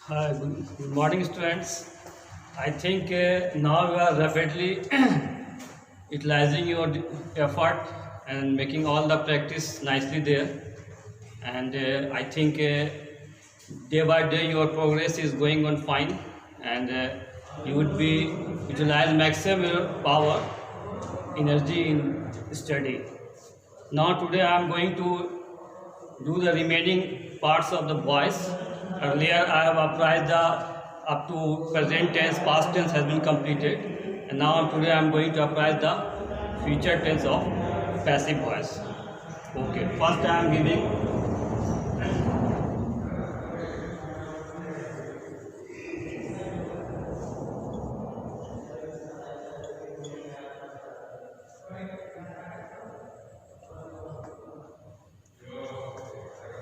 Hi, good morning, students. I think now you are rapidly utilizing your effort and making all the practice nicely there. And I think day by day your progress is going on fine, and you would be utilize maximum your power, energy in study. Now today I am going to do the remaining parts of the voice. Earlier, I have applied the up to present tense, past tense has been completed, and now today I am going to apply the future tense of passive voice. Okay, first I am giving.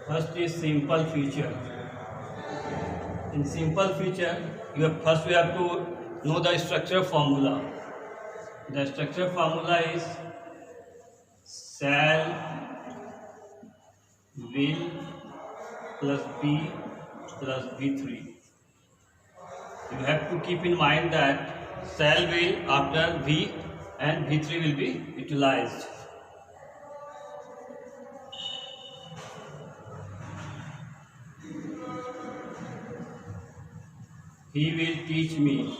First is simple future. In simple future, you have to know the structure formula. The structure formula is shall, will plus be plus v3. You have to keep in mind that shall will after v and v3 will be utilized. He will teach me.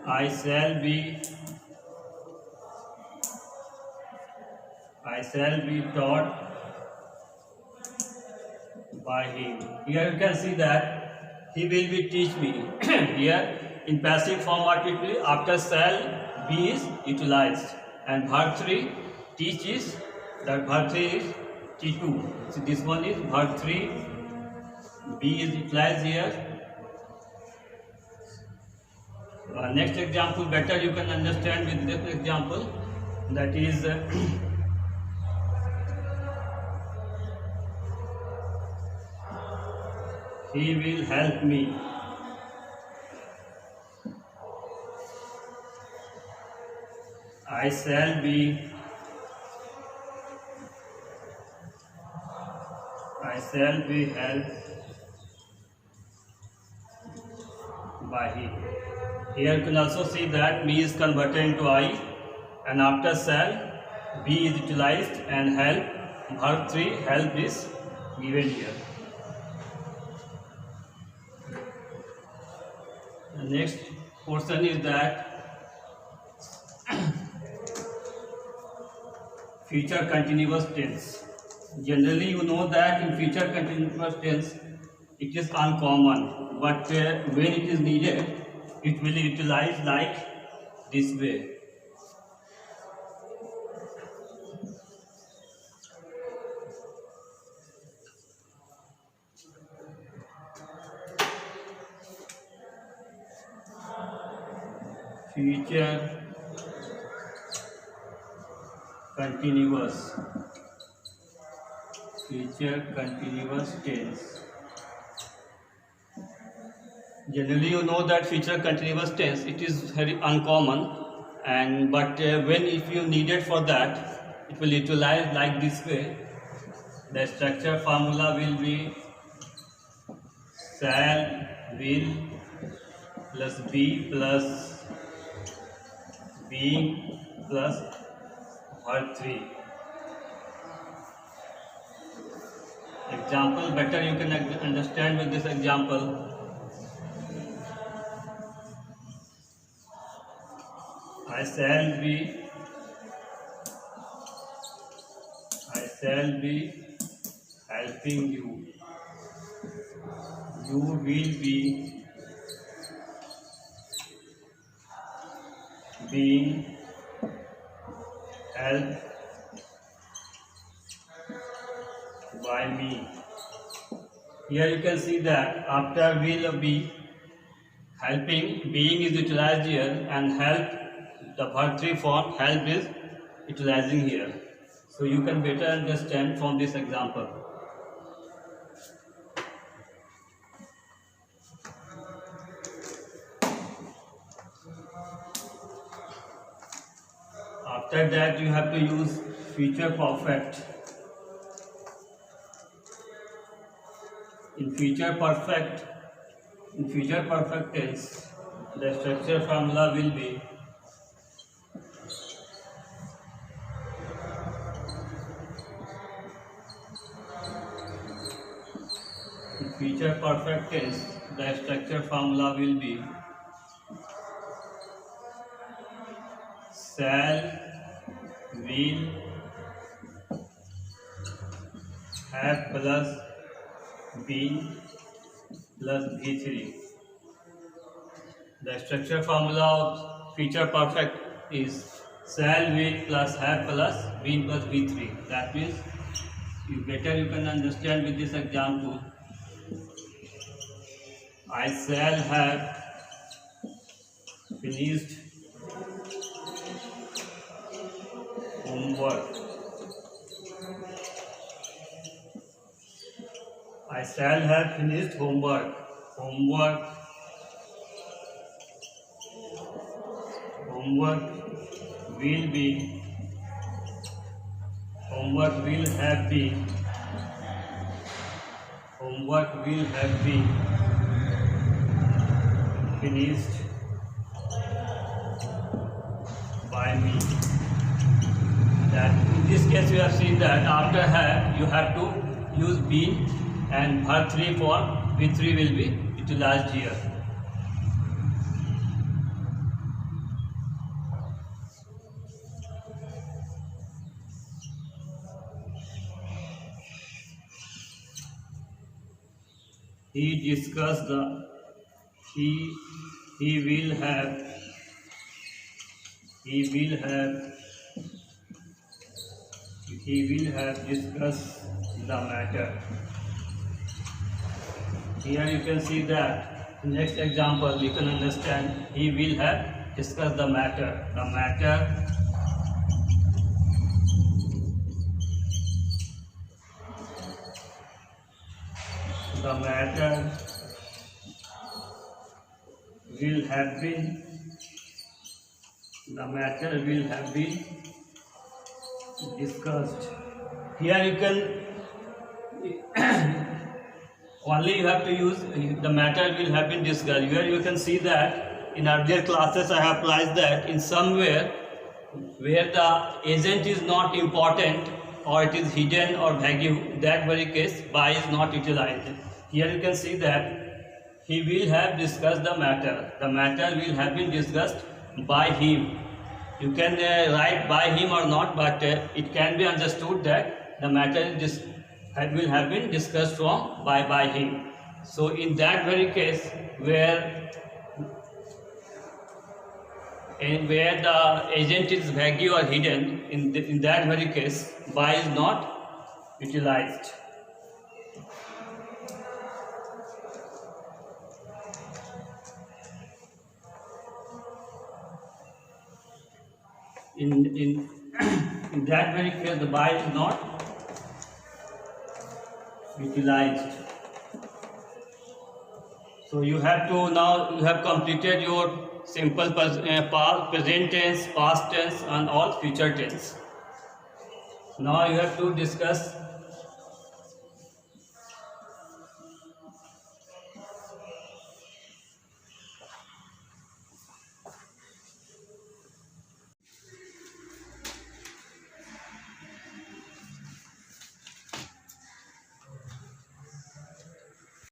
I shall be taught by him. Here you can see that he will be teach me. Here in passive form what it will be? After shall be is utilized and verb 3 teach is, that verb 3 is T2. So this one is verb 3, be is utilized here. Next example better you can understand with this example, that is he will help me. I shall be helped by him. Here you can also see that me is converted into I, and after shall be is utilized and help verb 3 help is given here. The next portion is that future continuous tense. Generally you know that in future continuous tense it is uncommon, but when it is needed it will be utilized like this way. Future continuous tense. Generally you know that future continuous tense it is very uncommon, and but when if you need it for that it will utilize like this way. The structure formula will be shall, will plus be plus being plus verb 3. Example better you can understand with this example. I shall be helping you. You will be being helped by me. Here you can see that after will be helping, being is utilized here, and help, the verb 3 form help is utilizing here. So you can better understand from this example. After that you have to use future perfect. In future perfect tense, the structure formula will be shall, will, have plus been plus V3. The structure formula of future perfect is shall, will plus have plus been plus V3. That means you can understand with this example. I shall have finished homework. I shall have finished homework. Homework will be. Homework will have been. Homework will have been finished by me. That in this case you have seen that after have you have to use been and verb 3 form V3 will be utilized here. He discussed the he will have discussed the matter. Here you can see that next example you can understand he will have discussed the matter. The matter will have been discussed. Here you can only you have to use the matter will have been discussed. Here you can see that in earlier classes I have applied that in somewhere where the agent is not important or it is hidden or vague, that very case by is not utilized. Here you can see that he will have discussed the matter. The matter will have been discussed by him. You can write by him or not, but it can be understood that the matter will have been discussed from by him. So in that very case where the agent is vague or hidden, in that very case by is not utilized. In that very case the by is not utilized. So you have completed your simple present tense, past tense and all future tense. Now you have to discuss